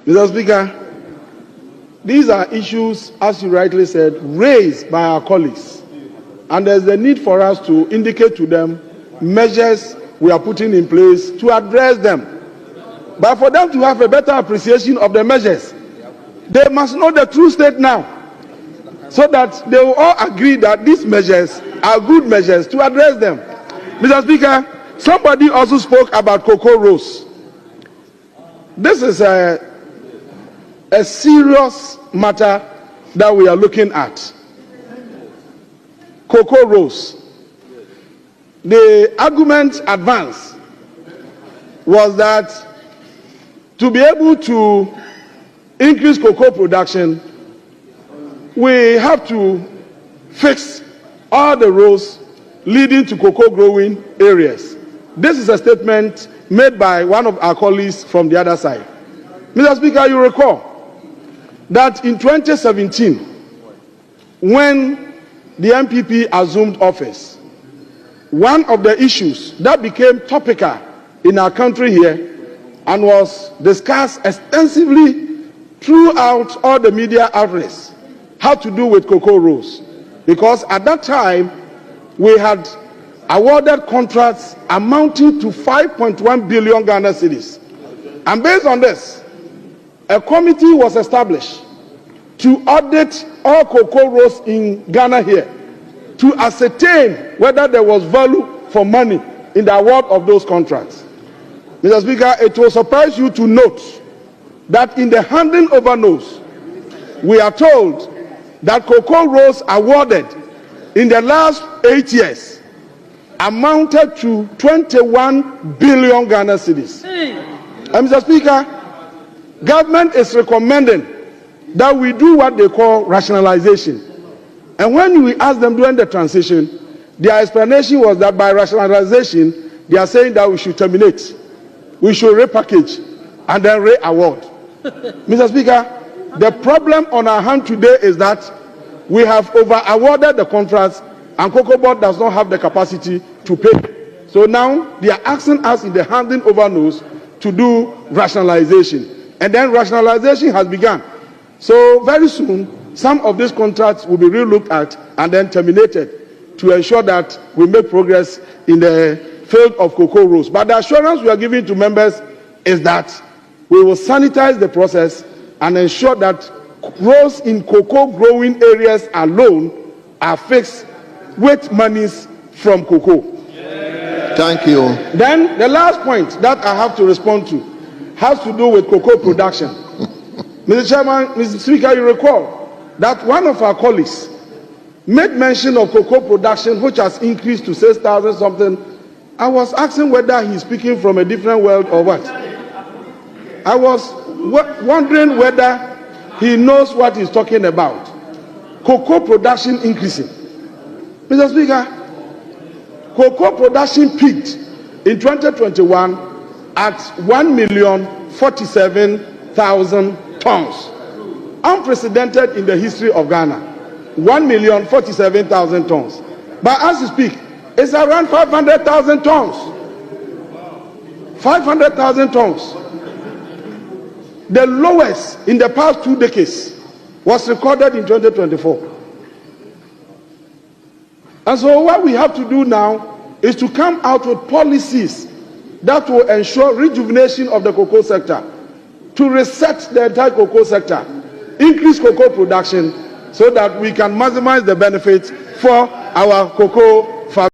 Mr. Speaker, these are issues, as you rightly said, raised by our colleagues. And there's the need for us to indicate to them measures we are putting in place to address them. But for them to have a better appreciation of the measures, they must know the true state now, so that they will all agree that these measures are good measures to address them. Mr. Speaker, somebody also spoke about cocoa rows. This is a serious matter that we are looking at. Cocoa rows. The argument advanced was that to be able to increase cocoa production, we have to fix all the roads leading to cocoa growing areas. This is a statement made by one of our colleagues from the other side. Mr. Speaker, you recall that in 2017, when the MPP assumed office, one of the issues that became topical in our country here and was discussed extensively throughout all the media outlets had to do with cocoa rows. Because at that time, we had awarded contracts amounting to 5.1 billion Ghana cedis. And based on this, a committee was established to audit all cocoa rows in Ghana here to ascertain whether there was value for money in the award of those contracts. Mr. Speaker, it will surprise you to note that in the handing over notes, we are told that cocoa rows awarded in the last 8 years amounted to 21 billion Ghana cedis. And Mr. Speaker, government is recommending that we do what they call rationalization. And when we asked them during the transition, their explanation was that by rationalization, they are saying that we should terminate, we should repackage, and then re-award. Mr. Speaker, the problem on our hand today is that we have over-awarded the contracts and Cocoa Board does not have the capacity to pay. So now they are asking us in the handing over notes to do rationalization. And then rationalization has begun. So very soon, some of these contracts will be re-looked at and then terminated to ensure that we make progress in the field of cocoa rows. But the assurance we are giving to members is that we will sanitize the process and ensure that rows in cocoa growing areas alone are fixed with monies from cocoa. Thank you. Then the last point that I have to respond to has to do with cocoa production. Mr. Chairman, Mr. Speaker, you recall that one of our colleagues made mention of cocoa production, which has increased to 6,000 something. I was asking whether he's speaking from a different world or what. I was wondering whether he knows what he's talking about. Cocoa production increasing. Mr. Speaker, cocoa production peaked in 2021 at 1,047,000 tons. Unprecedented in the history of Ghana. 1,047,000 tons. But as you speak, it's around 500,000 tons. 500,000 tons. The lowest in the past 2 decades was recorded in 2024. And so what we have to do now is to come out with policies that will ensure rejuvenation of the cocoa sector, to reset the entire cocoa sector, increase cocoa production so that we can maximize the benefits for our cocoa